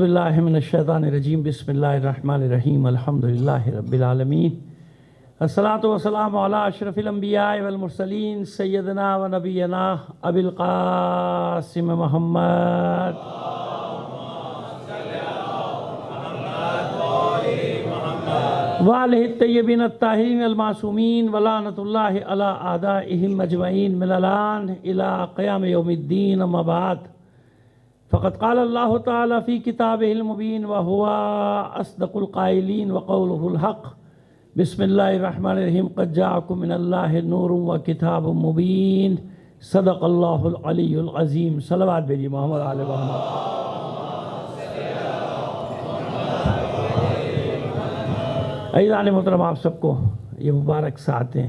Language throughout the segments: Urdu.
باللہ من الشیطان الرجیم بسم اللہ الرحمن الرحیم الحمدللہ رب العالمین الصلاۃ والسلام علی اشرف الانبیاء والمرسلین سیدنا و نبینا ابی القاسم محمد وآلہ الطیبین الطاہرین المعصومین ولعنۃ اللہ علی اعدائہم اجمعین من الآن الی قیام یوم الدین اما بعد فقد قال اللہ تعالی فی کتابہ المبین وہو اصدق القائلین وقولہ الحق بسم اللہ الرحمن الرحیم قد جاءکم من اللہ نور وکتاب مبین صدق اللہ العلی العظیم صلوات بھیجیے محمد آل محمد۔ عزیزان محترم، آپ سب کو یہ مبارک ساعتیں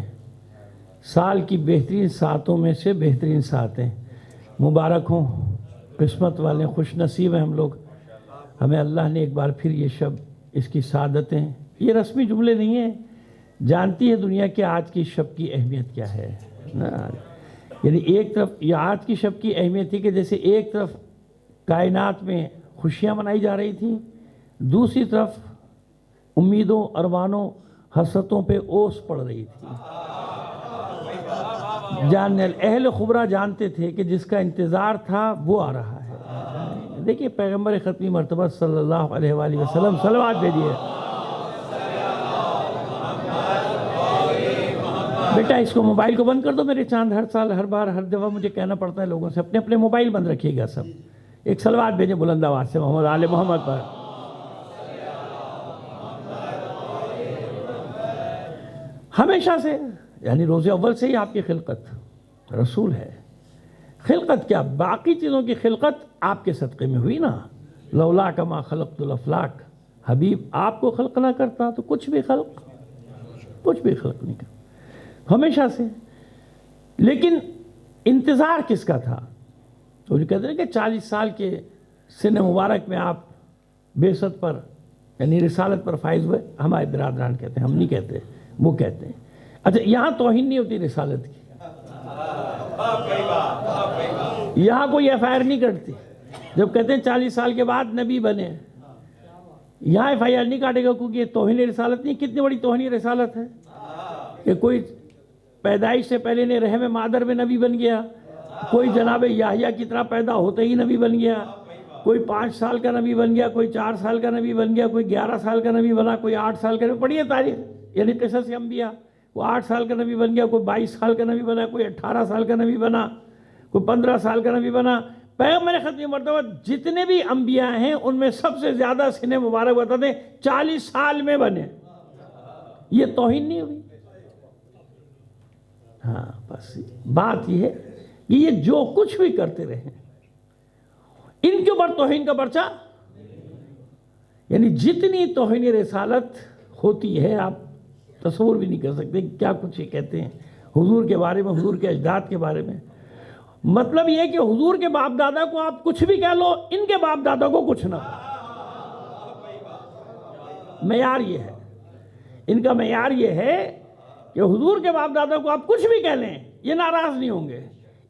سال کی بہترین ساعتوں میں سے بہترین ساعتیں مبارک ہوں۔ قسمت والے خوش نصیب ہیں ہم لوگ، ہمیں اللہ نے ایک بار پھر یہ شب اس کی سعادتیں، یہ رسمی جملے نہیں ہیں، جانتی ہے دنیا کہ آج کی شب کی اہمیت کیا ہے۔ یعنی ایک طرف یہ آج کی شب کی اہمیت تھی کہ جیسے ایک طرف کائنات میں خوشیاں منائی جا رہی تھیں، دوسری طرف امیدوں ارمانوں حسرتوں پہ اوس پڑ رہی تھی۔ جاننے اہل خبرہ جانتے تھے کہ جس کا انتظار تھا وہ آ رہا ہے۔ دیکھیے پیغمبر ختمی مرتبہ صلی اللہ علیہ وآلہ وسلم صلوات بھیجیے۔ بیٹا اس کو موبائل کو بند کر دو میرے چاند، ہر سال ہر بار ہر دفعہ مجھے کہنا پڑتا ہے لوگوں سے اپنے اپنے موبائل بند رکھیے گا سب۔ ایک صلوات بھیجیں بلند آواز سے محمد آل محمد پر۔ ہمیشہ سے یعنی روز اول سے ہی آپ کی خلقت رسول ہے۔ خلقت کیا، باقی چیزوں کی خلقت آپ کے صدقے میں ہوئی نا۔ لولا کما خلقت الافلاک، حبیب آپ کو خلق نہ کرتا تو کچھ بھی خلق نہیں کرتا، ہمیشہ سے۔ لیکن انتظار کس کا تھا؟ تو جو کہتے ہیں کہ 40 سال کے سن مبارک میں آپ بعثت پر یعنی رسالت پر فائز ہوئے۔ ہمارے برادران کہتے ہیں، ہم نہیں کہتے، وہ کہتے ہیں۔ اچھا یہاں توہین نہیں ہوتی رسالت کی، یہاں کوئی ایف آئی آر نہیں کرتی جب کہتے ہیں 40 سال کے بعد نبی بنے، یہاں ایف آئی آر نہیں کاٹے گا کیونکہ یہ توہین رسالت نہیں۔ کتنی بڑی توہین رسالت ہے کہ کوئی پیدائش سے پہلے نے رحم مادر میں نبی بن گیا، کوئی جناب یحییٰ کی طرح پیدا ہوتے ہی نبی بن گیا، کوئی 5 سال کا نبی بن گیا، کوئی 4 سال کا نبی بن گیا، کوئی 11 سال کا نبی بنا، کوئی 8 سال کا نبی۔ پڑھیے تاریخ یعنی قصص انبیاء، وہ 8 سال کا نبی بن گیا، کوئی 22 سال کا نبی بنا، کوئی 18 سال کا نبی بنا، کوئی 15 سال کا نبی بنا۔ پیغمبر ختمی مرتبہ جتنے بھی انبیاء ہیں ان میں سب سے زیادہ سن مبارک بتاتے ہیں 40 سال میں بنے۔ یہ توہین نہیں ہوئی؟ ہاں بس بات یہ ہے کہ یہ جو کچھ بھی کرتے رہے ان کے اوپر توہین کا پرچہ، یعنی جتنی توہین رسالت ہوتی ہے آپ تصور بھی نہیں کر سکتے کیا کچھ یہ کہتے ہیں حضور کے بارے میں، حضور کے اجداد کے بارے میں۔ مطلب یہ کہ حضور کے باپ دادا کو آپ کچھ بھی کہہ لو، ان کے باپ دادا کو کچھ نہ۔ معیار یہ ہے، ان کا معیار یہ ہے کہ حضور کے باپ دادا کو آپ کچھ بھی کہہ لیں یہ ناراض نہیں ہوں گے،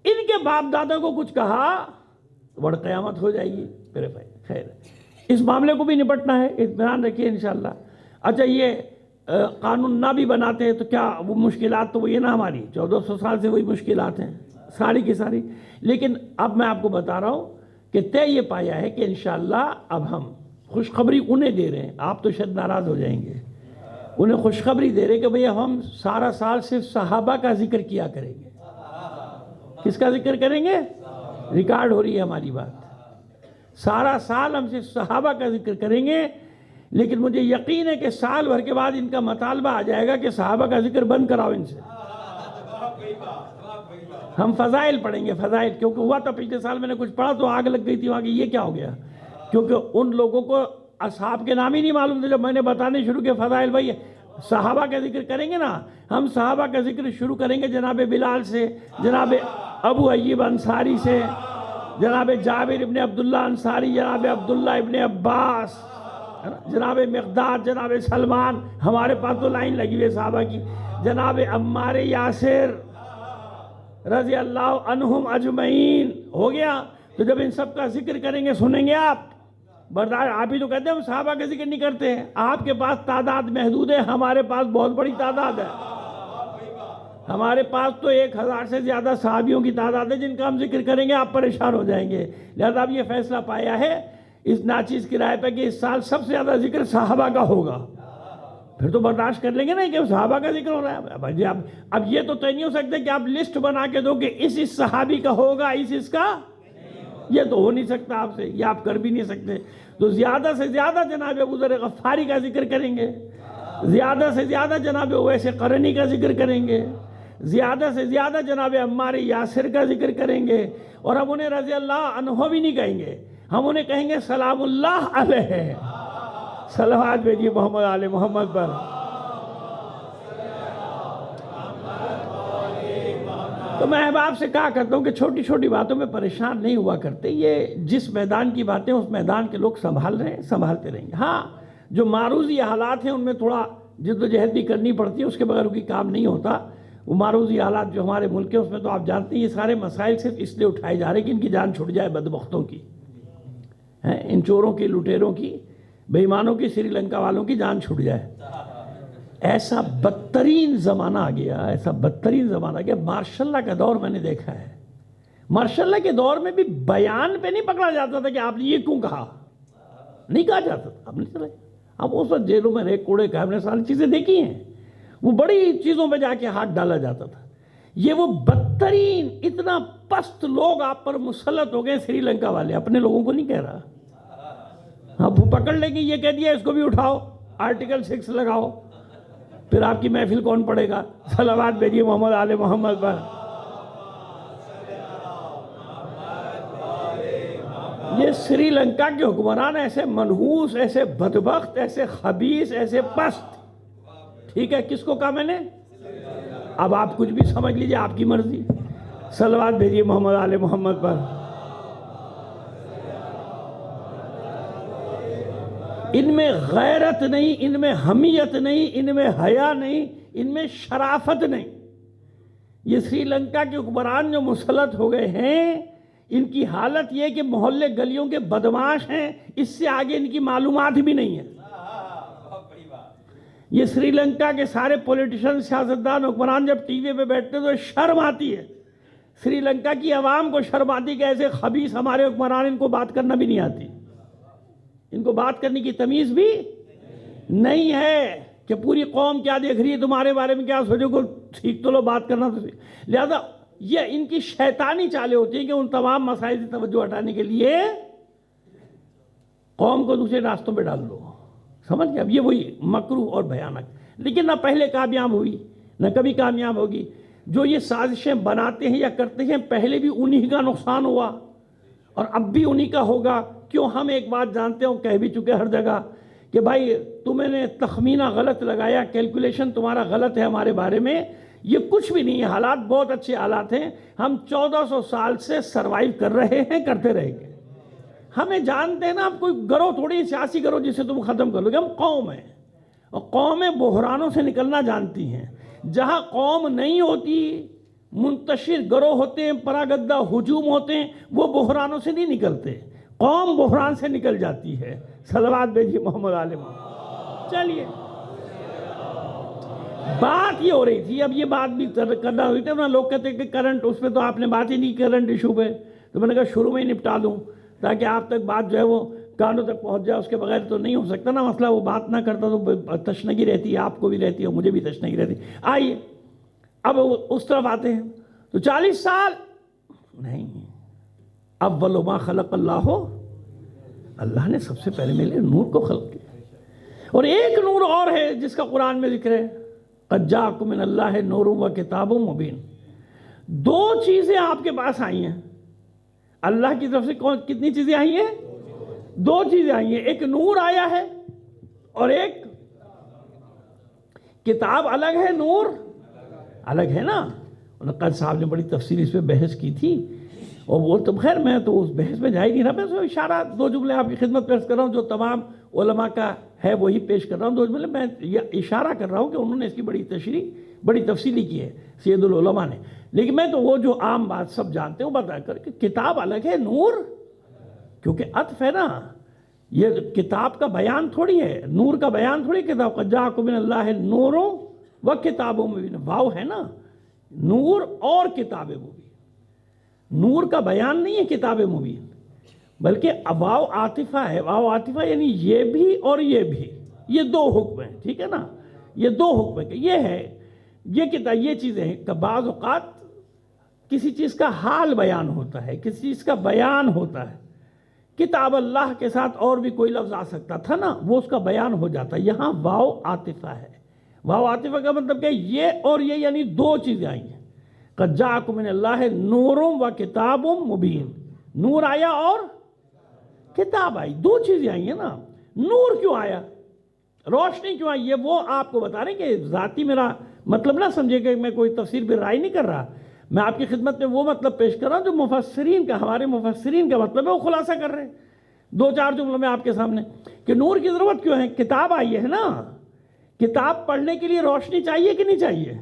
ان کے باپ دادا کو کچھ کہا تو بڑی قیامت ہو جائے گی میرے بھائی۔ خیر اس معاملے کو بھی نپٹنا ہے، اطمینان رکھیے انشاءاللہ۔ اچھا یہ قانون نہ بھی بناتے ہیں تو کیا وہ مشکلات تو وہ یہ نہ ہماری 1400 سال سے وہی مشکلات ہیں ساری کی ساری، لیکن اب میں آپ کو بتا رہا ہوں کہ طے یہ پایا ہے کہ انشاءاللہ اب ہم خوشخبری انہیں دے رہے ہیں، آپ تو شاید ناراض ہو جائیں گے، انہیں خوشخبری دے رہے کہ بھئی ہم سارا سال صرف صحابہ کا ذکر کیا کریں گے۔ کس کا ذکر کریں گے؟ ریکارڈ ہو رہی ہے ہماری بات، سارا سال ہم صرف صحابہ کا ذکر کریں گے، لیکن مجھے یقین ہے کہ سال بھر کے بعد ان کا مطالبہ آ جائے گا کہ صحابہ کا ذکر بند کراؤ ان سے۔ ہم فضائل پڑھیں گے، فضائل، کیونکہ ہوا تھا پچھلے سال میں نے کچھ پڑھا تو آگ لگ گئی تھی وہاں کی، یہ کیا ہو گیا؟ کیونکہ ان لوگوں کو اصحاب کے نام ہی نہیں معلوم تھے۔ جب میں نے بتانے شروع کیا فضائل، بھائی صحابہ کا ذکر کریں گے نا، ہم صحابہ کا ذکر شروع کریں گے جناب بلال سے، جناب ابو ایوب انصاری سے، جناب جابر ابن عبداللہ انصاری، جناب عبداللہ ابن عباس، جناب مقداد، جناب سلمان، ہمارے پاس تو لائن لگی ہوئی صحابہ کی، جناب عمار یاسر رضی اللہ عنہم اجمعین، ہو گیا۔ تو جب ان سب کا ذکر کریں گے سنیں گے آپ، برداشت آپ ہی تو کہتے ہیں ہم صحابہ کا ذکر نہیں کرتے ہیں. آپ کے پاس تعداد محدود ہے، ہمارے پاس بہت بڑی تعداد ہے. ہمارے پاس تو 1000 سے زیادہ صحابیوں کی تعداد ہے جن کا ہم ذکر کریں گے آپ پریشان ہو جائیں گے. لہذا اب یہ فیصلہ پایا ہے اس ناچیز کرائے پہ کہ اس سال سب سے زیادہ ذکر صحابہ کا ہوگا. پھر تو برداشت کر لیں گے نا کہ صحابہ کا ذکر ہو رہا ہے. اب یہ تو طے نہیں ہو سکتا کہ آپ لسٹ بنا کے دو کہ اس صحابی کا ہوگا اس کا، یہ تو ہو نہیں سکتا آپ سے، یہ آپ کر بھی نہیں سکتے. تو زیادہ سے زیادہ جناب ابو ذر غفاری کا ذکر کریں گے، زیادہ سے زیادہ جناب اویس قرنی کا ذکر کریں گے، زیادہ سے زیادہ جناب عمار یاسر کا ذکر کریں گے. اور ہم انہیں رضی اللہ عنہ بھی نہیں کہیں گے، ہم انہیں کہیں گے سلام اللہ علیہ. صلوات بھیجیے محمد آل محمد پر. تو میں احباب سے کہا کرتا ہوں کہ چھوٹی چھوٹی باتوں میں پریشان نہیں ہوا کرتے. یہ جس میدان کی باتیں اس میدان کے لوگ سنبھال رہے ہیں، سنبھالتے رہیں گے. ہاں جو معروضی حالات ہیں ان میں تھوڑا جد و جہد بھی کرنی پڑتی ہے، اس کے بغیر کوئی کام نہیں ہوتا. وہ معروضی حالات جو ہمارے ملک کے اس میں تو آپ جانتے ہیں یہ سارے مسائل صرف اس لیے اٹھائے جا رہے ہیں کہ ان کی جان چھٹ جائے، بدبختوں کی، ان چوروں کی، لٹیروں کی، بے ایمانوں کی، سری لنکا والوں کی جان چھٹ جائے. ایسا بدترین زمانہ آ گیا، ایسا بدترین زمانہ آ گیا. مارشل لا کا دور میں نے دیکھا ہے. مارشل لا کے دور میں بھی بیان پہ نہیں پکڑا جاتا تھا کہ آپ نے یہ کیوں کہا، نہیں کہا جاتا تھا. آپ نہیں چلے، اب اس وقت جیلوں میں ریک کوڑے کا ہم نے ساری چیزیں دیکھی ہیں. وہ بڑی چیزوں پہ جا کے ہاتھ ڈالا جاتا تھا. یہ وہ بدترین اتنا پست لوگ آپ پر مسلط ہو گئے. سری لنکا والے اپنے لوگوں کو نہیں کہہ رہا، اب وہ پکڑ لیں گے، یہ کہہ دیا اس کو بھی اٹھاؤ، آرٹیکل 6 لگاؤ، پھر آپ کی محفل کون پڑے گا. صلوات بھیجیے محمد آل محمد پر. یہ سری لنکا کے حکمران ایسے منحوس، ایسے بدبخت، ایسے خبیث، ایسے پست. ٹھیک ہے، کس کو کہا میں نے؟ اب آپ کچھ بھی سمجھ لیجئے، آپ کی مرضی. صلوات بھیجیے محمد آل محمد پر. ان میں غیرت نہیں، ان میں حمیت نہیں، ان میں حیا نہیں، ان میں شرافت نہیں. یہ سری لنکا کے حکمران جو مسلط ہو گئے ہیں، ان کی حالت یہ کہ محلے گلیوں کے بدماش ہیں، اس سے آگے ان کی معلومات بھی نہیں ہے. یہ سری لنکا کے سارے پولیٹیشن، سیاستدان، حکمران جب ٹی وی پہ بیٹھتے تو شرم آتی ہے. سری لنکا کی عوام کو شرم آتی کہ ایسے خبیث ہمارے حکمران، ان کو بات کرنا بھی نہیں آتی، ان کو بات کرنے کی تمیز بھی نہیں ہے کہ پوری قوم کیا دیکھ رہی ہے تمہارے بارے میں، کیا سوچو کو سیکھ تو لو، بات کرنا تو سیکھ. لہذا یہ ان کی شیطانی چالیں ہوتی ہیں کہ ان تمام مسائل سے توجہ ہٹانے کے لیے قوم کو دوسرے راستوں پہ ڈال دو. سمجھ گئے؟ اب یہ وہی مکروہ اور بھیانک، لیکن نہ پہلے کامیاب ہوئی نہ کبھی کامیاب ہوگی. جو یہ سازشیں بناتے ہیں یا کرتے ہیں، پہلے بھی انہی کا نقصان ہوا اور اب بھی انہی کا ہوگا. کیوں؟ ہم ایک بات جانتے ہیں، کہہ بھی چکے ہر جگہ کہ بھائی تمہیں نے تخمینہ غلط لگایا، کیلکولیشن تمہارا غلط ہے ہمارے بارے میں. یہ کچھ بھی نہیں ہے، حالات بہت اچھے حالات ہیں. ہم 1400 سال سے سروائیو کر رہے ہیں، کرتے رہیں گے. ہمیں جانتے ہیں نا، اب کوئی گروہ تھوڑی سیاسی گروہ جسے تم ختم کر لو گے. ہم قوم ہیں اور قومیں بحرانوں سے نکلنا جانتی ہیں. جہاں قوم نہیں ہوتی، منتشر گروہ ہوتے ہیں، پراگندہ ہجوم ہوتے ہیں، وہ بحرانوں سے نہیں نکلتے. قوم بحران سے نکل جاتی ہے. صلوات بھیجیے محمد آل محمد. چلیے، بات یہ ہو رہی تھی، اب یہ بات بھی کرنا ہوئی تھی. لوگ کہتے ہیں کہ کرنٹ، اس پہ تو آپ نے بات ہی نہیں، کرنٹ ایشو پہ. تو میں نے کہا شروع میں ہی نپٹا دوں تاکہ آپ تک بات جو ہے وہ کانوں تک پہنچ جائے. اس کے بغیر تو نہیں ہو سکتا نا مسئلہ. وہ بات نہ کرتا تو تشنگی رہتی ہے، آپ کو بھی رہتی ہے اور مجھے بھی تشنگی رہتی. آئیے اب اس طرف آتے ہیں. تو 40 سال نہیں، اول ما خلق اللہ نے سب سے پہلے میرے نور کو خلق کیا. اور ایک نور اور ہے جس کا قرآن میں ذکر ہے، قد جاءکم من اللہ نور و کتاب مبین. 2 چیزیں آپ کے پاس آئی ہیں اللہ کی طرف سے. کتنی چیزیں آئی ہیں؟ 2 چیزیں آئی ہیں. ایک نور آیا ہے اور ایک کتاب الگ ہے. نور الگ ہے نا. قد صاحب نے بڑی تفصیل اس پہ بحث کی تھی، اور وہ تو خیر میں تو اس بحث میں جا ہی نہیں رہا. میں اس اشارہ 2 جملے آپ کی خدمت پیش کر رہا ہوں جو تمام علماء کا ہے وہی پیش کر رہا ہوں. 2 جملے میں یہ اشارہ کر رہا ہوں کہ انہوں نے اس کی بڑی تشریح، بڑی تفصیلی کی ہے سید العلماء نے. لیکن میں تو وہ جو عام بات سب جانتے ہیں وہ بتا کر کہ کتاب الگ ہے، نور، کیونکہ عطف ہے نا. یہ کتاب کا بیان تھوڑی ہے، نور کا بیان تھوڑی کتاب قد جاءکم من اللہ نور و کتاب مبین، واو ہے نا، نور اور کتاب مبین، نور کا بیان نہیں ہے کتاب مبین، بلکہ واو عاطفہ ہے، واو عاطفہ یعنی یہ بھی اور یہ بھی، یہ دو حکم ہیں، ٹھیک ہے نا، یہ دو حکم ہے کہ یہ ہے، یہ کتاب، یہ چیزیں ہیں کہ بعض اوقات کسی چیز کا حال بیان ہوتا ہے، کسی چیز کا بیان ہوتا ہے، کتاب اللہ کے ساتھ اور بھی کوئی لفظ آ سکتا تھا نا، وہ اس کا بیان ہو جاتا ہے، یہاں واو عاطفہ ہے، واو عاطفہ کا مطلب کہ یہ اور یہ یعنی دو چیزیں آئی ہیں، قد جاءکم من اللہ نور و کتاب مبین، نور آیا اور کتاب آئی، دو چیزیں آئی ہیں نا، نور کیوں آیا، روشنی کیوں آئی، یہ وہ آپ کو بتا رہے ہیں کہ ذاتی میرا مطلب نہ سمجھے کہ میں کوئی تفسیر بھی رائے نہیں کر رہا، میں آپ کی خدمت میں وہ مطلب پیش کر رہا ہوں جو مفسرین کا، ہمارے مفسرین کا مطلب ہے، وہ خلاصہ کر رہے ہیں دو چار جملوں میں آپ کے سامنے کہ نور کی ضرورت کیوں ہے، کتاب آئی ہے نا، کتاب پڑھنے کے لیے روشنی چاہیے کہ نہیں چاہیے،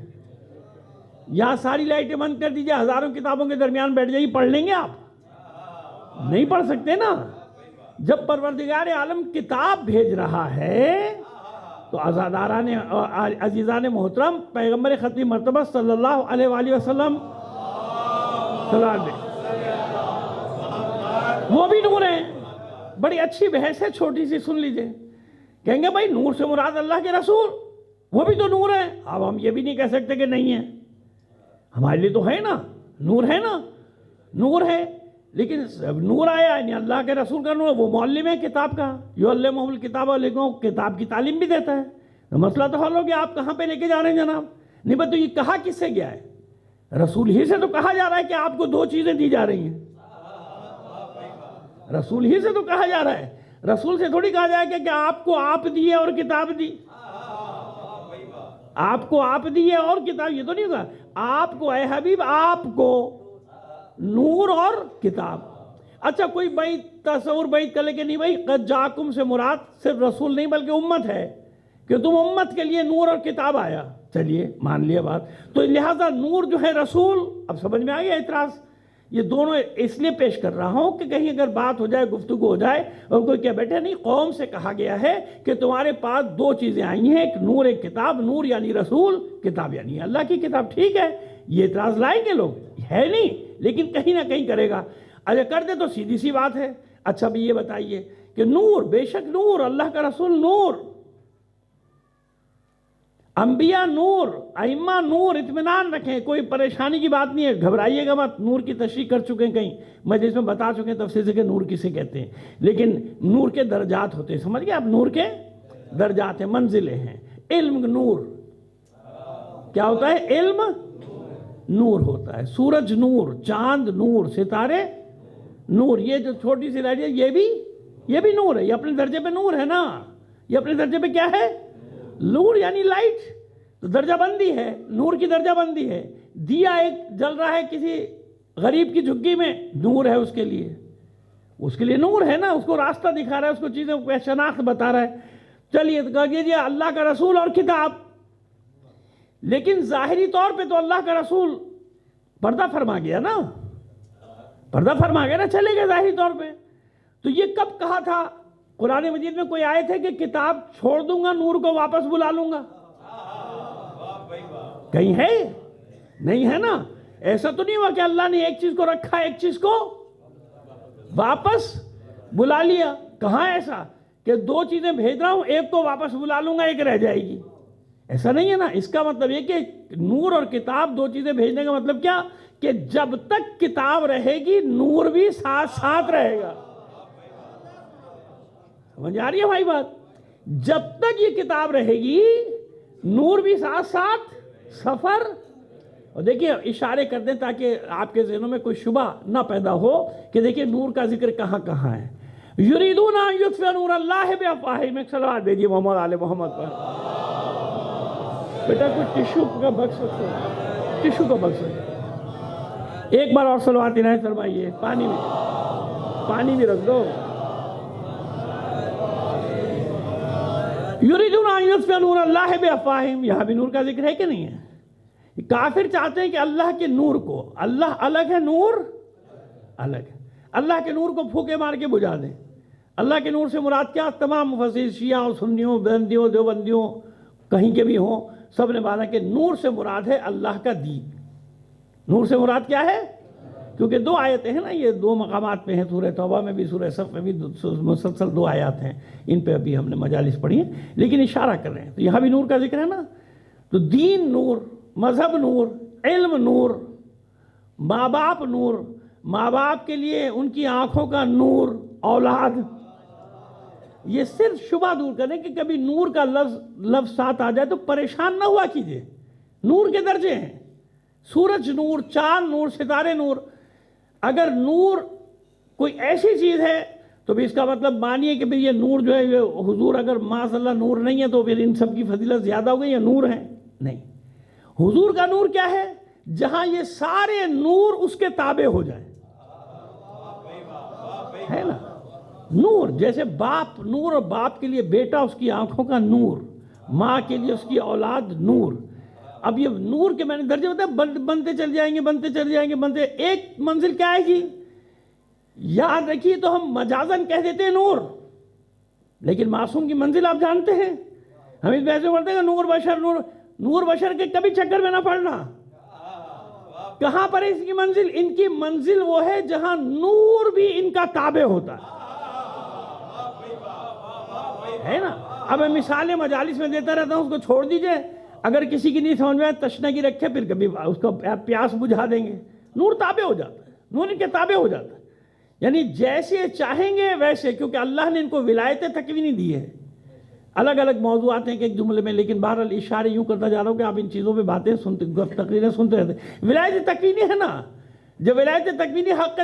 یہاں ساری لائٹیں بند کر دیجئے، ہزاروں کتابوں کے درمیان بیٹھ جائیے، پڑھ لیں گے آپ؟ نہیں پڑھ سکتے نا، جب پروردگار عالم کتاب بھیج رہا ہے تو عزیزان محترم پیغمبر ختم مرتبہ صلی اللہ علیہ وآلہ وسلم وہ بھی نور ہیں، بڑی اچھی بحث ہے، چھوٹی سی سن لیجئے، کہیں گے بھائی نور سے مراد اللہ کے رسول، وہ بھی تو نور ہیں، اب ہم یہ بھی نہیں کہہ سکتے کہ نہیں ہے، ہمارے لیے تو ہے نا، نور ہے نا، نور ہے، لیکن نور آیا یعنی اللہ کے رسول کا نور، وہ معلم ہے کتاب کا، یعلمہم الکتاب، لیکن کتاب کی تعلیم بھی دیتا ہے، تو مسئلہ تو حل ہو گیا، آپ کہاں پہ لے کے جا رہے ہیں جناب؟ نہیں بس تو یہ کہا کس سے گیا ہے؟ رسول ہی سے تو کہا جا رہا ہے کہ آپ کو دو چیزیں دی جا رہی ہیں، رسول ہی سے تو کہا جا رہا ہے، رسول سے تھوڑی کہا جائے کہ آپ کو آپ دیے اور کتاب دی، آپ کو آپ دیے اور کتاب، یہ تو نہیں ہوگا، آپ کو اے حبیب، آپ کو نور اور کتاب۔ اچھا کوئی بعید تصور بعید کر لے کہ نہیں بھائی قد جاکم سے مراد صرف رسول نہیں بلکہ امت ہے، کہ تم امت کے لیے نور اور کتاب آیا، چلیے مان لیا بات، تو لہٰذا نور جو ہے رسول، اب سمجھ میں آ گیا اعتراض؟ یہ دونوں اس لیے پیش کر رہا ہوں کہ کہیں اگر بات ہو جائے، گفتگو ہو جائے اور کوئی کیا بیٹھے نہیں، قوم سے کہا گیا ہے کہ تمہارے پاس دو چیزیں آئی ہیں، ایک نور ایک کتاب، نور یعنی رسول، کتاب یعنی اللہ کی کتاب، ٹھیک ہے، یہ اعتراض لائیں گے لوگ، ہے نہیں، لیکن کہیں نہ کہیں کرے گا، اگر کر دے تو سیدھی سی بات ہے۔ اچھا بھی یہ بتائیے کہ نور، بے شک نور، اللہ کا رسول نور، انبیاء نور، ائمہ نور، اطمینان رکھیں، کوئی پریشانی کی بات نہیں ہے، گھبرائیے گا مت، نور کی تشریح کر چکے ہیں کہیں مجلس میں بتا چکے ہیں تفصیل سے کہ نور کسے کہتے ہیں، لیکن نور کے درجات ہوتے ہیں، سمجھ گئے آپ، نور کے درجات ہیں، منزلیں ہیں، علم نور، کیا ہوتا ہے؟ علم نور ہوتا ہے، سورج نور، چاند نور، ستارے نور، یہ جو چھوٹی سی لائٹ ہے یہ بھی نور ہے، یہ اپنے درجے پہ نور ہے نا، یہ اپنے درجے پہ کیا ہے؟ نور یعنی لائٹ، تو درجہ بندی ہے، نور کی درجہ بندی ہے، دیا ایک جل رہا ہے کسی غریب کی جھگی میں، نور ہے اس کے لیے نور ہے نا، اس کو راستہ دکھا رہا ہے، اس کو چیزیں کو شناخت بتا رہا ہے، چلیے تو کہہ دیجیے اللہ کا رسول اور کتاب، لیکن ظاہری طور پہ تو اللہ کا رسول پردہ فرما گیا نا، چلے گئے ظاہری طور پہ، تو یہ کب کہا تھا؟ قرآن مجید میں کوئی آیت ہے کہ کتاب چھوڑ دوں گا، نور کو واپس بلا لوں گا؟ کہیں ہے؟ نہیں ہے نا، ایسا تو نہیں ہوا کہ اللہ نے ایک چیز کو رکھا ایک چیز کو واپس بلا لیا، کہاں ایسا کہ دو چیزیں بھیج رہا ہوں، ایک کو واپس بلا لوں گا، ایک رہ جائے گی، ایسا نہیں ہے نا۔ اس کا مطلب یہ کہ نور اور کتاب دو چیزیں بھیجنے کا مطلب کیا؟ کہ جب تک کتاب رہے گی نور بھی ساتھ ساتھ رہے گا، سمجھ آ رہی ہے بھائی بات؟ جب تک یہ کتاب رہے گی نور بھی ساتھ ساتھ سفر، اور دیکھیں اشارے کر دیں تاکہ آپ کے ذہنوں میں کوئی شبہ نہ پیدا ہو کہ دیکھیں نور کا ذکر کہاں کہاں ہے۔ یریدون ان یطفئوا نور اللہ بافواہہم، ایک صلوات دیجیے محمد آل محمد پر۔ بیٹا کوئی ٹشو کا بکس ہے، ایک بار اور صلوات عنایت فرمائیے، پانی بھی رکھ دو۔ یریدون ان یطفئوا نور اللہ بافواہہم، یہاں بھی نور کا ذکر ہے کہ نہیں ہے؟ کافر چاہتے ہیں کہ اللہ کے نور کو، اللہ الگ ہے، نور الگ ہے، اللہ کے نور کو پھوکے مار کے بجھا دیں، اللہ کے نور سے مراد کیا؟ تمام مفسر شیعہ اور سنیوں، بندیوں، دیوبندیوں، کہیں کے بھی ہوں، سب نے مانا کہ نور سے مراد ہے اللہ کا دین۔ نور سے مراد کیا ہے؟ کیونکہ دو آیتیں ہیں نا، یہ دو مقامات پہ ہیں، سورہ توبہ میں بھی، سورہ صف میں بھی مسلسل دو آیات ہیں، ان پہ ابھی ہم نے مجالس پڑھی ہیں، لیکن اشارہ کر رہے ہیں تو یہاں بھی نور کا ذکر ہے نا۔ تو دین نور، مذہب نور، علم نور، ماں باپ نور، ماں باپ کے لیے ان کی آنکھوں کا نور، اولاد، یہ صرف شبہ دور کریں کہ کبھی نور کا لفظ ساتھ آ جائے تو پریشان نہ ہوا کیجئے۔ نور کے درجے ہیں، سورج نور، چاند نور، ستارے نور۔ اگر نور کوئی ایسی چیز ہے تو بھی اس کا مطلب مانیے کہ یہ نور جو ہے، یہ حضور اگر ماشاء اللہ نور نہیں ہے تو پھر ان سب کی فضیلت زیادہ ہو گئی یا نور ہے؟ نہیں، حضور کا نور کیا ہے؟ جہاں یہ سارے نور اس کے تابع ہو جائیں، ہے نا؟ نور جیسے باپ نور، اور باپ کے لیے بیٹا اس کی آنکھوں کا نور، ماں کے لیے اس کی اولاد نور۔ اب یہ نور کے میں نے درجے ہوتے ہیں، بنتے چل جائیں گے، بنتے چل جائیں گے، بنتے، ایک منزل کیا آئے گی؟ یاد رکھیے تو ہم مجازن کہہ دیتے ہیں نور، لیکن معصوم کی منزل آپ جانتے ہیں، ہم اس بحث میں پڑھتے ہیں نور بشر، نور بشر کے کبھی چکر میں نہ پڑنا۔ کہاں پر ہے اس کی منزل؟ ان کی منزل وہ ہے جہاں نور بھی ان کا تابع ہوتا ہے نا۔ اب میں مثالیں مجالس میں دیتا رہتا ہوں، اس کو چھوڑ دیجئے، اگر کسی کی نہیں سمجھ میں آئے تشنگی رکھے، پھر کبھی اس کو پیاس بجھا دیں گے۔ نور تابع ہو جاتا ہے، نور ان کے تابع ہو جاتا ہے، یعنی جیسے چاہیں گے ویسے، کیونکہ اللہ نے ان کو ولایت تکوینی دی ہے۔ الگ الگ موضوعات ہیں کہ ایک جملے میں، لیکن بہرحال اشارے یوں کرتا جا رہا ہوں کہ آپ ان چیزوں پہ باتیں سنتے، تقریریں سنتے رہتے ہیں۔ ولایت تکوینی ہے نا، جب ولایت تکوینی حق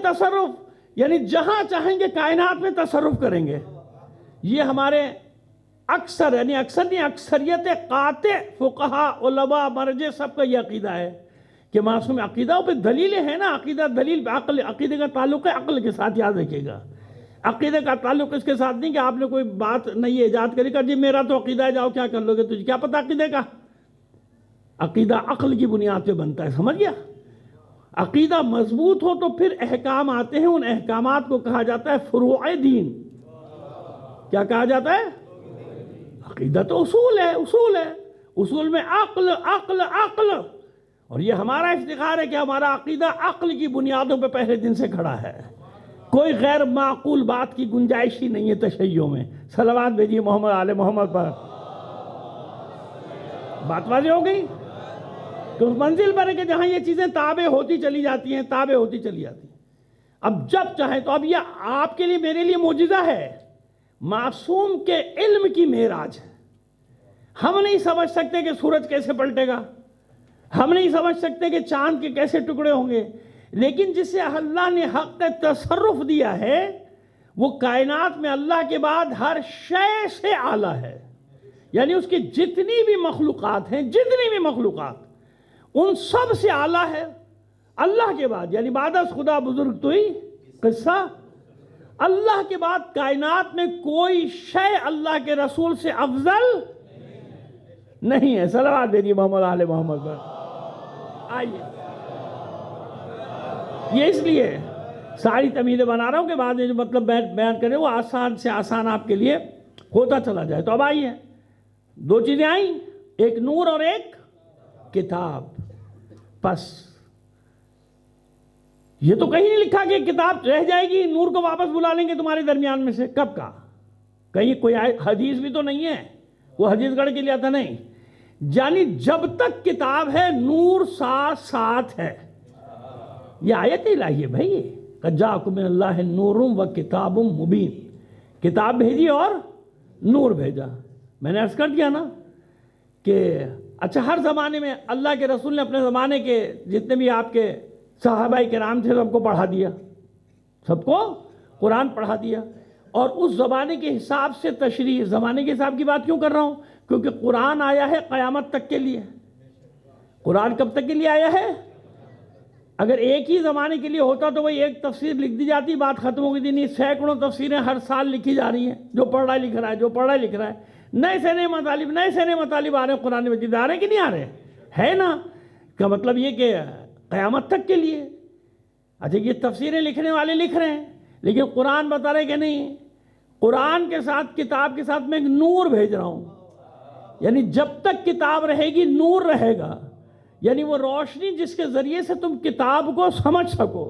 تصرف، یعنی جہاں چاہیں گے کائنات میں تصرف کریں گے۔ یہ ہمارے اکثر، یعنی اکثر نہیں، اکثریت قاطع فقہاء، علماء، مرجع سب کا یہ عقیدہ ہے کہ معصوم عقیدہ پہ دلیلیں ہیں نا، عقیدہ دلیل پہ عقل، عقیدے کا تعلق ہے عقل کے ساتھ، یاد رکھیے گا۔ عقیدے کا تعلق اس کے ساتھ نہیں کہ آپ نے کوئی بات نہیں ایجاد کری کہ جی میرا تو عقیدہ ہے، جاؤ کیا کر لو گے، تجھے کیا پتہ عقیدے کا؟ عقیدہ عقل کی بنیاد پہ بنتا ہے، سمجھ گیا؟ عقیدہ مضبوط ہو تو پھر احکام آتے ہیں، ان احکامات کو کہا جاتا ہے فروع دین۔ کیا کہا جاتا ہے؟ عقیدہ تو اصول ہے، اصول میں عقل عقل عقل، اور یہ ہمارا افتخار ہے کہ ہمارا عقیدہ عقل کی بنیادوں پہ پہلے دن سے کھڑا ہے۔ کوئی غیر معقول بات کی گنجائش ہی نہیں ہے تشیع میں۔ صلوات بھیجیے محمد آل محمد پر۔ بات واضح ہو گئی؟ تو اس منزل پر ہے کہ جہاں یہ چیزیں تابع ہوتی چلی جاتی ہیں، تابع ہوتی چلی جاتی ہیں۔ اب جب چاہیں تو، اب یہ آپ کے لیے، میرے لیے معجزہ ہے، معصوم کے علم کی معراج ہے۔ ہم نہیں سمجھ سکتے کہ سورج کیسے پلٹے گا، ہم نہیں سمجھ سکتے کہ چاند کے کیسے ٹکڑے ہوں گے، لیکن جسے اللہ نے حق تصرف دیا ہے، وہ کائنات میں اللہ کے بعد ہر شے سے اعلیٰ ہے۔ یعنی اس کی جتنی بھی مخلوقات ہیں، جتنی بھی مخلوقات، ان سب سے اعلیٰ ہے اللہ کے بعد، یعنی بعد از خدا بزرگ تو ہی قصہ۔ اللہ کے بعد کائنات میں کوئی شے اللہ کے رسول سے افضل نہیں ہے۔ صلوات بھیجیے محمد آل محمد پر۔ آئیے، یہ اس لیے ساری تمیزیں بنا رہا ہوں کہ بعد میں جو مطلب بیان کرے وہ آسان سے آسان آپ کے لیے ہوتا چلا جائے۔ تو اب آئیے، دو چیزیں آئیں، ایک نور اور ایک کتاب۔ پس یہ تو کہیں نہیں لکھا کہ کتاب رہ جائے گی، نور کو واپس بلا لیں گے تمہارے درمیان میں سے، کب کا؟ کہیں کوئی حدیث بھی تو نہیں ہے، وہ حدیث گڑھ کے لیے آتا نہیں، یعنی جب تک کتاب ہے نور ساتھ ساتھ ہے۔ یہ آیت الہی ہے بھائی، قَدْ جَاءَكُم مِّنَ اللَّهِ نُورٌ وَكِتَابٌ مُبِينٌ، کتاب بھیجی اور نور بھیجا۔ میں نے عرض کر دیا نا کہ اچھا، ہر زمانے میں اللہ کے رسول نے اپنے زمانے کے جتنے بھی آپ کے صحابہ کرام تھے سب کو پڑھا دیا، سب کو قرآن پڑھا دیا، اور اس زمانے کے حساب سے تشریح، زمانے کے حساب کی بات کیوں کر رہا ہوں؟ کیونکہ قرآن آیا ہے قیامت تک کے لیے۔ قرآن کب تک کے لیے آیا ہے؟ اگر ایک ہی زمانے کے لیے ہوتا تو وہی ایک تفسیر لکھ دی جاتی، بات ختم ہو گئی تھی۔ نہیں، سینکڑوں تفسیریں ہر سال لکھی جا رہی ہیں، جو پڑھ رہا ہے لکھ رہا ہے، جو پڑھ رہا ہے لکھ رہا ہے، نئے سے نئے مطالب آ رہے ہیں قرآن مجید، آ رہے ہیں کہ نہیں آ رہے؟ ہے نا؟ کا مطلب یہ کہ قیامت تک کے لیے۔ اچھا، یہ تفسیریں لکھنے والے لکھ رہے ہیں، لیکن قرآن بتا رہے کہ نہیں، قرآن کے ساتھ، کتاب کے ساتھ میں ایک نور بھیج رہا ہوں، یعنی جب تک کتاب رہے گی نور رہے گا، یعنی وہ روشنی جس کے ذریعے سے تم کتاب کو سمجھ سکو۔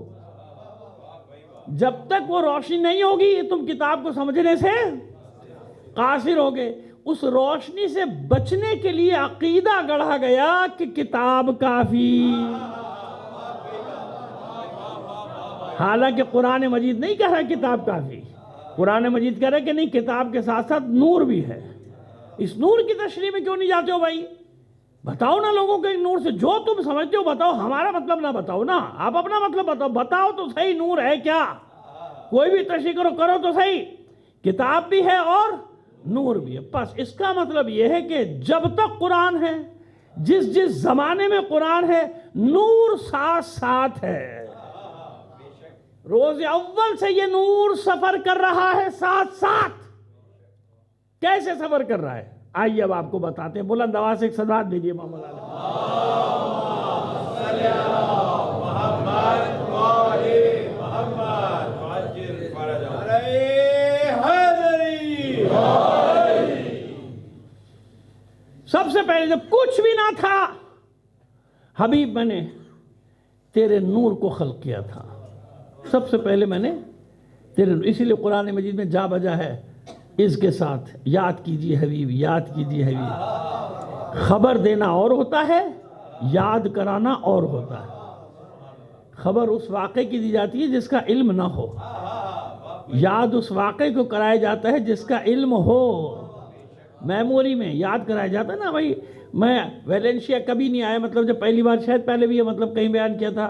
جب تک وہ روشنی نہیں ہوگی تم کتاب کو سمجھنے سے قاصر ہوگے۔ اس روشنی سے بچنے کے لیے عقیدہ گڑھا گیا کہ کتاب کافی، حالانکہ قرآن مجید نہیں کہہ رہا کتاب کافی، قرآن مجید کہہ رہا کہ نہیں، کتاب کے ساتھ ساتھ نور بھی ہے۔ اس نور کی تشریح میں کیوں نہیں جاتے ہو بھائی؟ بتاؤ نا لوگوں کو نور سے جو تم سمجھتے ہو بتاؤ، ہمارا مطلب نہ بتاؤ نا، آپ اپنا مطلب بتاؤ، بتاؤ تو صحیح نور ہے کیا؟ کوئی بھی تشریح کرو تو صحیح، کتاب بھی ہے اور نور بھی ہے۔ بس اس کا مطلب یہ ہے کہ جب تک قرآن ہے، جس جس زمانے میں قرآن ہے، نور ساتھ ساتھ ہے۔ روز اول سے یہ نور سفر کر رہا ہے ساتھ ساتھ۔ کیسے سفر کر رہا ہے؟ آئیے اب آپ کو بتاتے ہیں، بلند آواز سے ایک صلوات دیجیے محمد علیہ سب سے پہلے جب کچھ بھی نہ تھا، حبیب میں نے تیرے نور کو خلق کیا تھا، سب سے پہلے میں نے تیرے، اسی لیے قرآن مجید میں جا بجا ہے اس کے ساتھ، یاد کیجئے حبیب، یاد کیجئے حبیب۔ خبر دینا اور ہوتا ہے، یاد کرانا اور ہوتا ہے۔ خبر اس واقعے کی دی جاتی ہے جس کا علم نہ ہو، یاد اس واقعے کو کرایا جاتا ہے جس کا علم ہو۔ میموری میں یاد کرایا جاتا ہے نا بھائی۔ میں ویلنشیا کبھی نہیں آیا، مطلب جب پہلی بار، شاید پہلے بھی یہ مطلب کہیں بیان کیا تھا،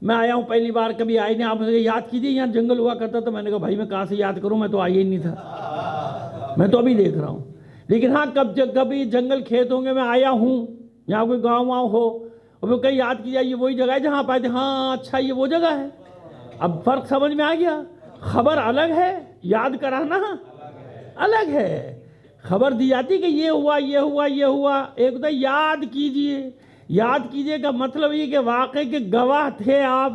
میں آیا ہوں پہلی بار، کبھی آئی نہیں، آپ نے یاد کیجئے یہاں جنگل ہوا کرتا تھا، میں نے کہا بھائی میں کہاں سے یاد کروں، میں تو آیا ہی نہیں تھا، میں تو ابھی دیکھ رہا ہوں۔ لیکن ہاں کبھی جنگل کھیت ہوں گے، میں آیا ہوں، یہاں کوئی گاؤں واؤں ہو، اور وہ کہیں یاد کی جائے یہ وہی جگہ ہے جہاں آپ آئے تھے، ہاں اچھا یہ وہ جگہ ہے۔ اب فرق سمجھ میں آ گیا، خبر الگ ہے، یاد کرانا الگ ہے۔ خبر دی جاتی کہ یہ ہوا یہ ہوا یہ ہوا، ایک ہوتا ہے یاد کیجئے۔ یاد کیجئے کا مطلب یہ کہ واقعے کے گواہ تھے آپ۔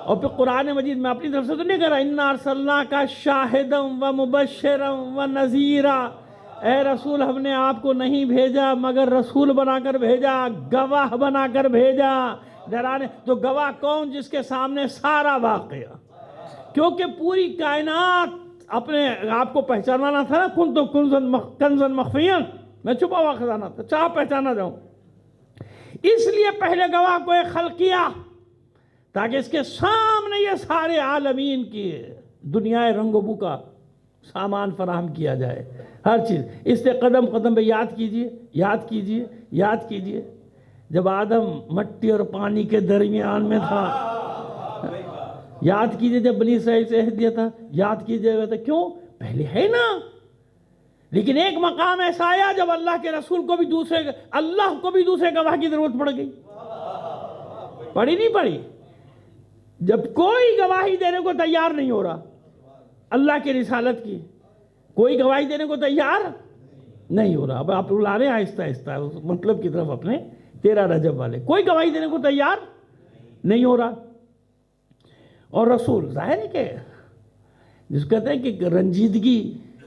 اور پھر قرآن مجید میں اپنی طرف سے تو نہیں کہہ رہا اِنَّا أَرْسَلْنَاكَ شَاهِدًا وَمُبَشِّرًا وَنَذِيرًا، اے رسول ہم نے آپ کو نہیں بھیجا مگر رسول بنا کر بھیجا، گواہ بنا کر بھیجا، ڈرانے۔ تو گواہ کون؟ جس کے سامنے سارا واقعہ، کیونکہ پوری کائنات اپنے آپ کو پہچاننا تھا نا، کن تو کنزن مخفیاً، میں چھپا ہوا خزانہ تھا، چاہ پہچانا جاؤں، اس لیے پہلے گواہ کو ایک خلق کیا تاکہ اس کے سامنے یہ سارے عالمین کی دنیا رنگ و بو کا سامان فراہم کیا جائے، ہر چیز۔ اس لیے قدم قدم پہ یاد کیجئے، یاد کیجئے، یاد کیجئے۔ جب آدم مٹی اور پانی کے درمیان میں تھا، یاد کیجئے، جب بنی اسرائیل سے عہد دیا تھا، یاد کیجئے، کیوں؟ پہلے ہے نا۔ لیکن ایک مقام ایسا آیا جب اللہ کے رسول کو بھی اللہ کو بھی دوسرے گواہ کی ضرورت پڑ گئی، پڑی نہیں پڑی؟ جب کوئی گواہی دینے کو تیار نہیں ہو رہا اللہ کی رسالت کی، کوئی گواہی دینے کو تیار نہیں ہو رہا، اب آپ بلا رہے ہیں آہستہ آہستہ اس مطلب کی طرف اپنے 13 رجب والے، کوئی گواہی دینے کو تیار نہیں ہو رہا۔ اور رسول ظاہر ہے کہ جس کو کہتے ہیں کہ رنجیدگی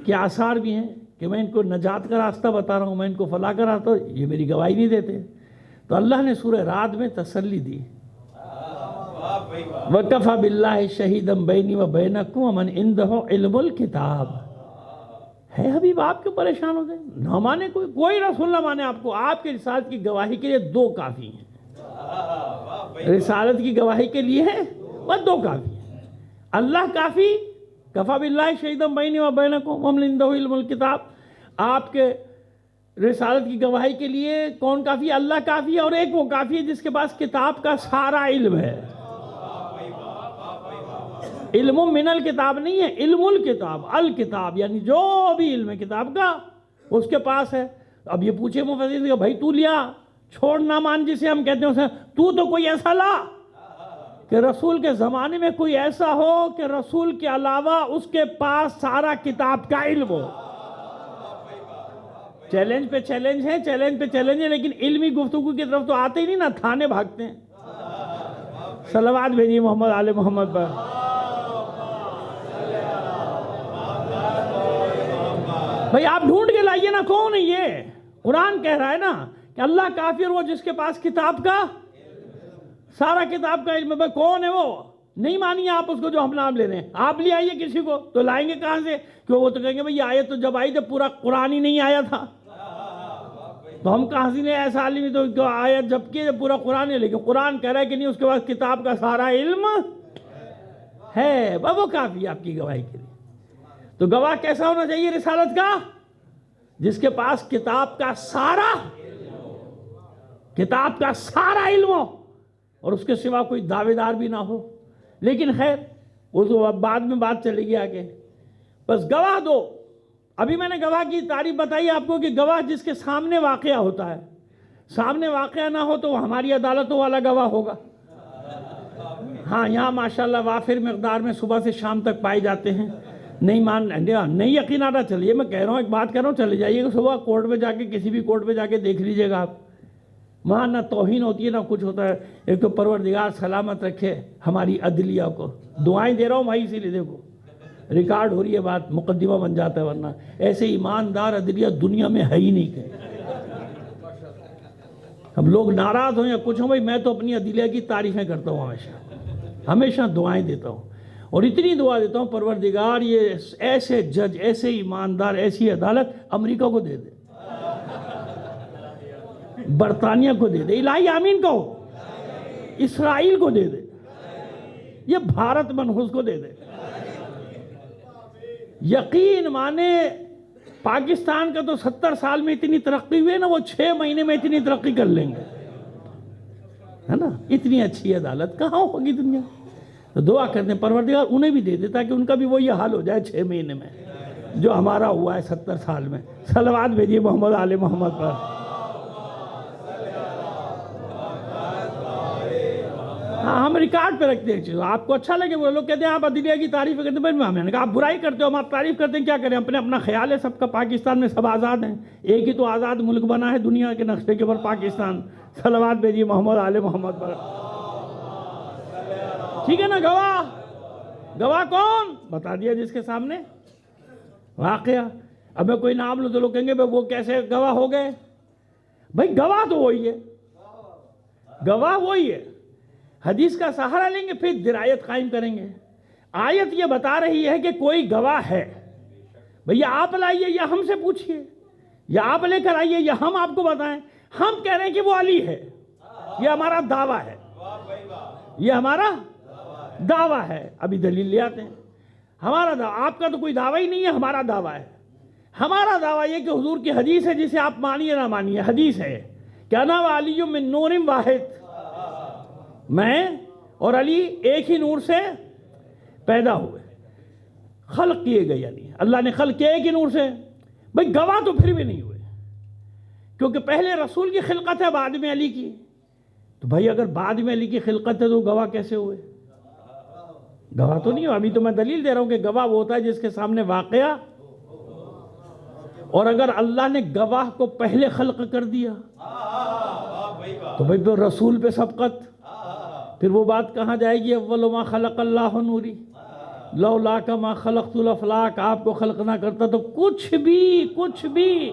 کے آثار بھی ہیں کہ میں ان کو نجات کا راستہ بتا رہا ہوں، میں ان کو فلاح کا راستہ، یہ میری گواہی نہیں دیتے۔ تو اللہ نے سورہ رعد میں تسلی دی، وَكَفَى بِاللَّهِ شَهِيدًا بَيْنِي وَبَيْنَكُمْ وَمَنْ عِنْدَهُ عِلْمُ الْكِتَابِ۔ ہے حبیب آپ کیوں پریشان ہوتے ہیں؟ نہ مانے کوئی رسول نہ مانے آپ کو، آپ کے رسالت کی گواہی کے لیے 2 کافی ہیں۔ رسالت کی گواہی کے لیے بس 2 کافی ہیں، اللہ کافی، کفا باللہ شہیدًا بینی و بینکم ومن عندہ علم الکتاب۔ آپ کے رسالت کی گواہی کے لیے کون کافی ہے؟ اللہ کافی ہے، اور ایک وہ کافی ہے جس کے پاس کتاب کا سارا علم ہے۔ علم من الکتاب نہیں ہے، علم الکتاب، الکتاب یعنی جو بھی علم ہے کتاب کا اس کے پاس ہے۔ اب یہ پوچھے مفسرین کہ بھائی تو لیا، چھوڑ نہ مان جسے ہم کہتے ہیں اسے، تو کوئی ایسا لا کہ رسول کے زمانے میں کوئی ایسا ہو کہ رسول کے علاوہ اس کے پاس سارا کتاب کا علم ہو۔ چیلنج پہ چیلنج ہے، چیلنج پہ چیلنج ہے، لیکن علمی گفتگو کی طرف تو آتے ہی نہیں نا، تھانے بھاگتے ہیں۔ صلوات بھیجیے محمد آل محمد پر۔ بھائی آپ ڈھونڈ کے لائیے نا کون ہے یہ. قرآن کہہ رہا ہے نا کہ اللہ کافی اور وہ جس کے پاس کتاب کا سارا کتاب کا علم ہے. بھائی کون ہے وہ؟ نہیں مانیے آپ اس کو جو ہم نام لے رہے ہیں. آپ لے آئیے کسی کو تو لائیں گے کہاں سے؟ کہ وہ تو کہیں گے بھئی یہ آیت تو جب آئی جب پورا قرآن ہی نہیں آیا تھا. تو ہم کہاں سے لیں ایسا عالم ہی تو آیت جب کہ جب پورا قرآن ہے. لیکن قرآن کہہ رہا ہے کہ نہیں اس کے پاس کتاب کا سارا علم ہے. وہ کافی ہے آپ کی گواہی کے لیے. تو گواہ کیسا ہونا چاہیے رسالت کا؟ جس کے پاس کتاب کا سارا علم ہو اور اس کے سوا کوئی دعوے دار بھی نہ ہو. لیکن خیر وہ تو بعد میں بات چلے گی آگے. بس گواہ دو. ابھی میں نے گواہ کی تعریف بتائی آپ کو کہ گواہ جس کے سامنے واقعہ ہوتا ہے. سامنے واقعہ نہ ہو تو وہ ہماری عدالتوں والا گواہ ہوگا. ہاں یہاں ماشاءاللہ وافر مقدار میں صبح سے شام تک پائے جاتے ہیں. نہیں یقین آتا چلیے میں کہہ رہا ہوں ایک بات کہہ رہا ہوں چلے جائیے گا صبح کورٹ میں جا کے کسی بھی کورٹ میں جا کے دیکھ لیجئے گا آپ. وہاں نہ توہین ہوتی ہے نہ کچھ ہوتا ہے. ایک تو پروردگار سلامت رکھے ہماری عدلیہ کو. دعائیں دے رہا ہوں بھائی اسی لیے دیکھو ریکارڈ ہو رہی ہے بات مقدمہ بن جاتا ہے ورنہ ایسے ایماندار عدلیہ دنیا میں ہے ہی نہیں. کہ اب لوگ ناراض ہوں یا کچھ ہوں بھائی میں تو اپنی عدلیہ کی تعریفیں کرتا ہوں ہمیشہ دعائیں دیتا ہوں اور اتنی دعا دیتا ہوں پروردگار یہ ایسے جج ایسے ایماندار ایسی عدالت امریکہ کو دے دے برطانیہ کو دے دے الہی آمین کہو اسرائیل کو دے دے یہ بھارت منحوس کو دے دے. یقین مانے پاکستان کا تو 70 سال میں اتنی ترقی ہوئی ہے نا وہ 6 مہینے میں اتنی ترقی کر لیں گے ہے نا. اتنی اچھی عدالت کہاں ہوگی دنیا. تو دعا کرتے ہیں پروردگار انہیں بھی دے دے تاکہ ان کا بھی وہی حال ہو جائے 6 مہینے میں جو ہمارا ہوا ہے 70 سال میں. صلوات بھیجیے محمد آل محمد پر. ہاں ہم ریکارڈ پہ رکھتے ہیں چیز آپ کو اچھا لگے وہ لوگ کہتے ہیں آپ عدلیہ کی تعریف کرتے ہیں. میں نے کہا آپ برائی کرتے ہو ہم آپ تعریف کرتے ہیں کیا کریں اپنا خیال ہے سب کا. پاکستان میں سب آزاد ہیں. ایک ہی تو آزاد ملک بنا ہے دنیا کے نقشے کے اوپر پاکستان. صلوات بھیجیے محمد آل محمد پر. ٹھیک ہے نا. گواہ کون بتا دیا جس کے سامنے واقعہ. اب میں کوئی نام لوں تو لوگ کہیں گے وہ کیسے گواہ ہو گئے. بھائی گواہ تو وہی ہے. گواہ وہی ہے. حدیث کا سہارا لیں گے پھر درایت قائم کریں گے. آیت یہ بتا رہی ہے کہ کوئی گواہ ہے. بھئی آپ لائیے یا ہم سے پوچھئے یا آپ لے کر آئیے یا ہم آپ کو بتائیں. ہم کہہ رہے ہیں کہ وہ علی ہے. یہ ہمارا دعویٰ ہے. یہ ہمارا دعویٰ ہے. ابھی دلیل لے آتے ہیں. ہمارا دعویٰ آپ کا تو کوئی دعویٰ ہی نہیں ہے. ہمارا دعویٰ ہے. ہمارا دعویٰ یہ کہ حضور کی حدیث ہے جسے آپ مانیے نہ مانیے حدیث ہے کہ انا و علی من نور واحد. میں اور علی ایک ہی نور سے پیدا ہوئے خلق کیے گئے. یعنی اللہ نے خلق کیا ایک ہی نور سے. بھئی گواہ تو پھر بھی نہیں ہوئے کیونکہ پہلے رسول کی خلقت ہے بعد میں علی کی. تو بھائی اگر بعد میں علی کی خلقت ہے تو گواہ کیسے ہوئے؟ گواہ تو نہیں ہو. ابھی تو میں دلیل دے رہا ہوں کہ گواہ وہ ہوتا ہے جس کے سامنے واقعہ. اور اگر اللہ نے گواہ کو پہلے خلق کر دیا تو بھائی تو رسول پہ سبقت. پھر وہ بات کہاں جائے گی اول ما خلق اللہ نوری لولا ما خلقت الافلاک. آپ کو خلق نہ کرتا تو کچھ بھی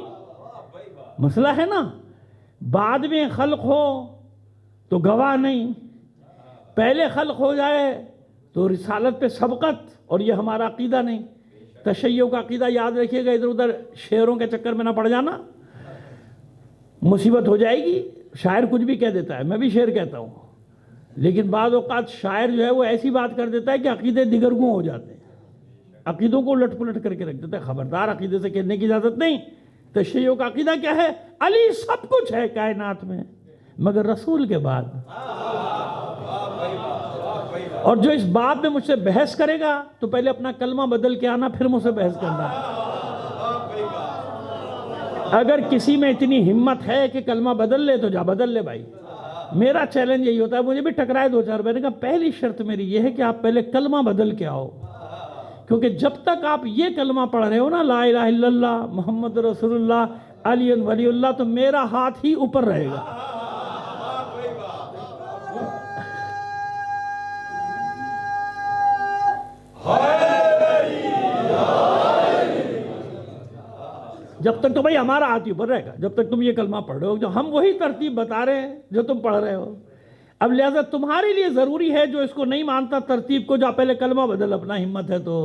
مسئلہ ہے نا. بعد میں خلق ہو تو گواہ نہیں. پہلے خلق ہو جائے تو رسالت پہ سبقت. اور یہ ہمارا عقیدہ نہیں. تشیع کا عقیدہ یاد رکھیے گا. ادھر ادھر شعروں کے چکر میں نہ پڑ جانا مصیبت ہو جائے گی. شاعر کچھ بھی کہہ دیتا ہے. میں بھی شعر کہتا ہوں لیکن بعض اوقات شاعر جو ہے وہ ایسی بات کر دیتا ہے کہ عقیدے دیگرگوں ہو جاتے ہیں. عقیدوں کو لٹ پلٹ کر کے رکھ دیتا ہے. خبردار عقیدے سے کہنے کی اجازت نہیں. تشیع کا عقیدہ کیا ہے؟ علی سب کچھ ہے کائنات میں مگر رسول کے بعد. اور جو اس باب میں مجھ سے بحث کرے گا تو پہلے اپنا کلمہ بدل کے آنا پھر مجھ سے بحث کرنا. اگر کسی میں اتنی ہمت ہے کہ کلمہ بدل لے تو جا بدل لے بھائی. میرا چیلنج یہی ہوتا ہے. مجھے بھی ٹکرائے 2-4. میں نے کہا پہلی شرط میری یہ ہے کہ آپ پہلے کلمہ بدل کے آؤ کیونکہ جب تک آپ یہ کلمہ پڑھ رہے ہو نا لا الہ الا اللہ محمد رسول اللہ علی ولی اللہ تو میرا ہاتھ ہی اوپر رہے گا. جب تک تو بھائی ہمارا ہاتھ ہی اوپر رہے گا، جب تک تم یہ کلمہ پڑھ رہے ہو، جو ہم وہی ترتیب بتا رہے ہیں جو تم پڑھ رہے ہو. اب لہذا تمہارے لیے ضروری ہے جو اس کو نہیں مانتا ترتیب کو، جا پہلے کلمہ بدل اپنا ہمت ہے تو،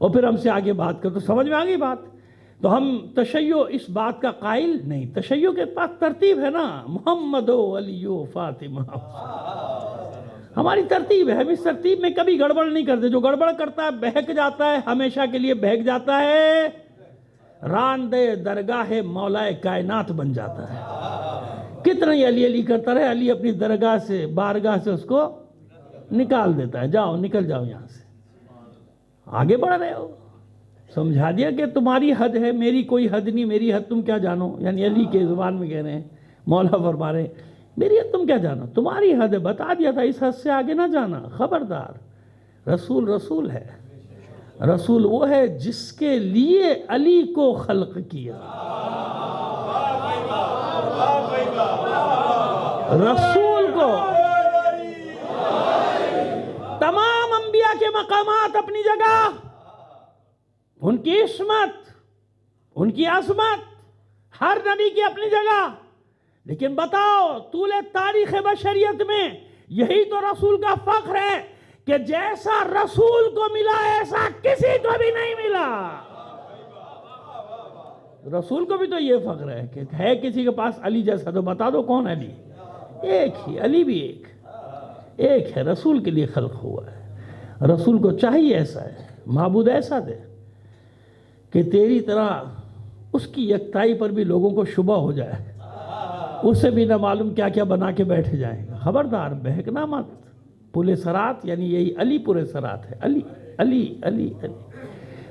اور پھر ہم سے آگے بات کر. تو سمجھ میں آ گئی بات؟ تو ہم تشیع اس بات کا قائل نہیں. تشیع کے پاس ترتیب ہے نا، محمد و علی و فاطمہ، ہماری ترتیب ہے. ہم اس ترتیب میں کبھی گڑبڑ نہیں کرتے. جو گڑبڑ کرتا ہے بہک جاتا ہے، ہمیشہ کے لیے بہک جاتا ہے، راندے درگاہ مولا کائنات بن جاتا ہے. کتنا ہی علی علی کرتا رہے، علی اپنی درگاہ سے، بارگاہ سے اس کو نکال دیتا ہے. جاؤ، نکل جاؤ یہاں سے. آگے بڑھ رہے ہو، سمجھا دیا کہ تمہاری حد ہے، میری کوئی حد نہیں. میری حد تم کیا جانو، یعنی علی کے زبان میں کہہ رہے ہیں، مولا فرما رہے ہیں میری حد تم کیا جانو، تمہاری حد ہے. بتا دیا تھا اس حد سے آگے نہ جانا، خبردار. رسول رسول ہے. رسول وہ ہے جس کے لیے علی کو خلق کیا. رسول کو تمام انبیاء کے مقامات اپنی جگہ، ان کی عصمت، ان کی عظمت، ہر نبی کی اپنی جگہ. لیکن بتاؤ طول تاریخ بشریت میں یہی تو رسول کا فخر ہے کہ جیسا رسول کو ملا ایسا کسی کو بھی نہیں ملا. رسول کو بھی تو یہ فخر ہے کہ ہے کسی کے پاس علی جیسا، تو بتا دو کون علی؟ ایک ہی علی، بھی ایک ہے. رسول کے لیے خلق ہوا ہے. رسول کو چاہیے ایسا ہے، معبود ایسا دے کہ تیری طرح اس کی یکتائی پر بھی لوگوں کو شبہ ہو جائے، اسے بھی نہ معلوم کیا کیا بنا کے بیٹھ جائیں. خبردار، بہکنا مت. پل صراط یعنی یہی علی پل صراط ہے. علی علی علی علی.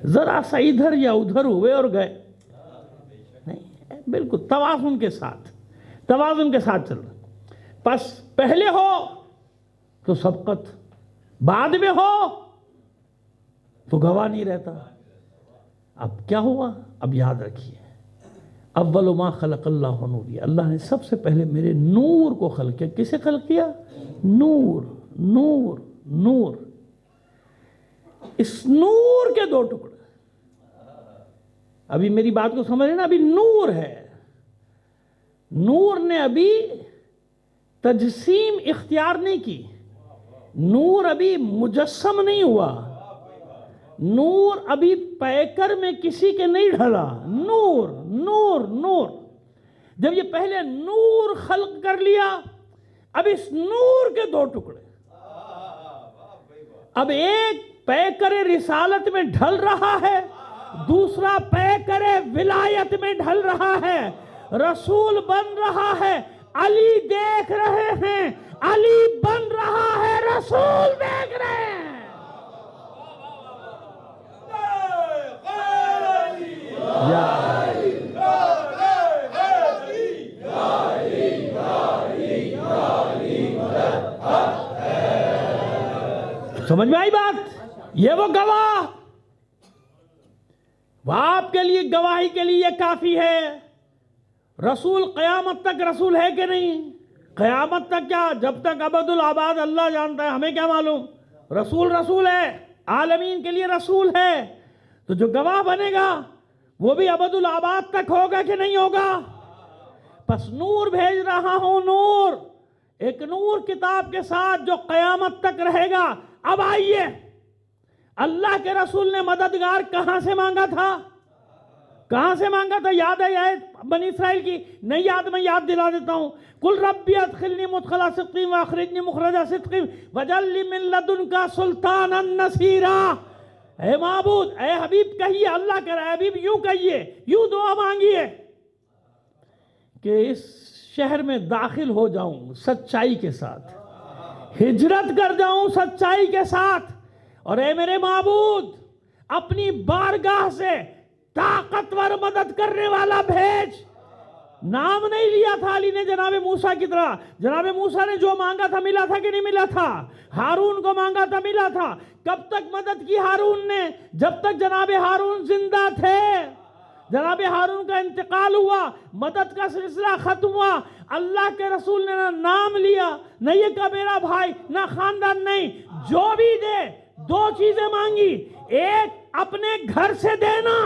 ذرا سا ادھر یا ادھر ہوئے اور گئے نہیں، بالکل توازن کے ساتھ، توازن کے ساتھ چل رہا. پس پہلے ہو تو سبقت، بعد میں ہو تو گواہ نہیں رہتا. اب کیا ہوا؟ اب یاد رکھیے، اول ما خلق اللہ نوری، اللہ نے سب سے پہلے میرے نور کو خلق کیا. کسے خلق کیا؟ نور نور نور. اس نور کے دو ٹکڑے. ابھی میری بات کو سمجھ رہے نا، ابھی نور ہے. نور نے ابھی تجسیم اختیار نہیں کی. نور ابھی مجسم نہیں ہوا. نور ابھی پیکر میں کسی کے نہیں ڈھلا. نور نور نور. جب یہ پہلے نور خلق کر لیا، اب اس نور کے دو ٹکڑے. اب ایک پیکر رسالت میں ڈھل رہا ہے، دوسرا پیکر ولایت میں ڈھل رہا ہے. رسول بن رہا ہے، علی دیکھ رہے ہیں. علی بن رہا ہے، رسول دیکھ رہے ہیں. سمجھ میں آئی بات؟ یہ وہ گواہ، وہ آپ کے لیے گواہی کے لیے کافی ہے. رسول قیامت تک رسول ہے کہ نہیں؟ قیامت تک کیا، جب تک ابد الآباد اللہ جانتا ہے، ہمیں کیا معلوم. رسول رسول ہے، عالمین کے لیے رسول ہے. تو جو گواہ بنے گا وہ بھی ابد الآباد تک ہوگا کہ نہیں ہوگا؟ پس نور بھیج رہا ہوں، نور، ایک نور کتاب کے ساتھ جو قیامت تک رہے گا. اب آئیے، اللہ کے رسول نے مددگار کہاں سے مانگا تھا؟ کہاں سے مانگا تھا؟ یاد ہے آیت بنی اسرائیل کی؟ نہیں یاد، میں یاد دلا دیتا ہوں. قُلْ رَبِّ ادْخِلْنِي مُدْخَلَ صِدْقٍ وَأَخْرِجْنِي مُخْرَجَ صِدْقٍ وَاجْعَل لِّي مِن لَّدُنكَ سُلْطَانًا نَصِيرًا. اے معبود، اے حبیب کہیے، اللہ کہہ رہا ہے حبیب یوں کہیے، یوں دعا مانگیے کہ اس شہر میں داخل ہو جاؤں سچائی کے ساتھ، ہجرت کر جاؤں سچائی کے ساتھ، اور اے میرے معبود اپنی بارگاہ سے طاقتور مدد کرنے والا بھیج. نام نہیں لیا تھا علی نے جناب موسیٰ کی طرح. جناب موسیٰ نے جو مانگا تھا ملا تھا کہ نہیں ملا تھا؟ ہارون کو مانگا تھا، ملا تھا. کب تک مدد کی ہارون نے؟ جب تک جناب ہارون زندہ تھے. جناب ہارون کا انتقال ہوا، مدد کا سلسلہ ختم ہوا. اللہ کے رسول نے نہ نام لیا، نہ یہ کہ میرا بھائی، نہ خاندان، نہیں. جو بھی دے، دو چیزیں مانگی. ایک اپنے گھر سے دینا،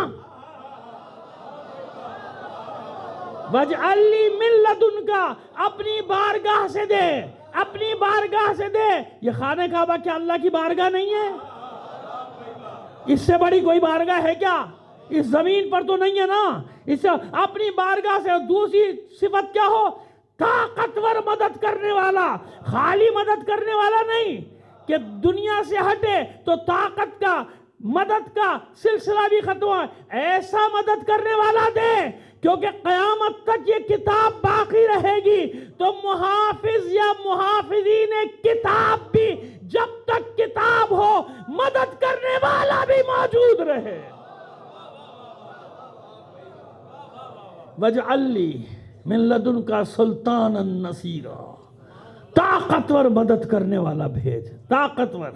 وَاجْعَلْ لِي مِن لَدُنْكَ، اپنی بارگاہ سے دے، اپنی بارگاہ سے دے۔ یہ خانہ کعبہ کیا اللہ کی بارگاہ نہیں ہے؟ اس سے بڑی کوئی بارگاہ ہے کیا؟ اس زمین پر تو نہیں ہے نا۔ اس سے اپنی بارگاہ سے۔ دوسری صفت کیا ہو؟ طاقتور مدد کرنے والا، خالی مدد کرنے والا نہیں کہ دنیا سے ہٹے تو طاقت کا مدد کا سلسلہ بھی ختم ہے۔ ایسا مدد کرنے والا دے کیونکہ قیامت تک یہ کتاب باقی رہے گی، تو محافظ یا محافظین کتاب بھی جب تک کتاب ہو مدد کرنے والا بھی موجود رہے۔ وَاجْعَلْ لِي مِن لَدُنْكَ سُلْطَانًا نَصِيرًا، طاقتور مدد کرنے والا بھیج، طاقتور۔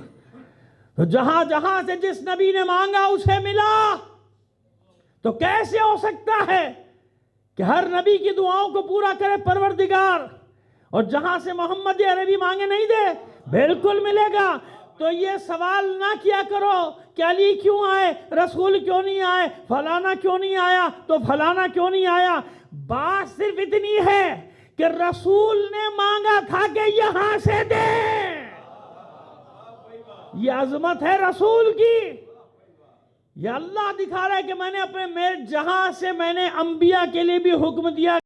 تو جہاں جہاں سے جس نبی نے مانگا اسے ملا، تو کیسے ہو سکتا ہے کہ ہر نبی کی دعاؤں کو پورا کرے پروردگار، اور جہاں سے محمد عربی مانگے نہیں دے؟ بالکل ملے گا۔ تو یہ سوال نہ کیا کرو کہ علی کیوں آئے، رسول کیوں نہیں آئے، فلانا کیوں نہیں آیا، تو فلانا کیوں نہیں آیا۔ بات صرف اتنی ہے کہ رسول نے مانگا تھا کہ یہاں سے دے۔ یہ عظمت ہے رسول کی۔ یہ اللہ دکھا رہا ہے کہ میں نے اپنے جہاں سے میں نے انبیاء کے لیے بھی حکم دیا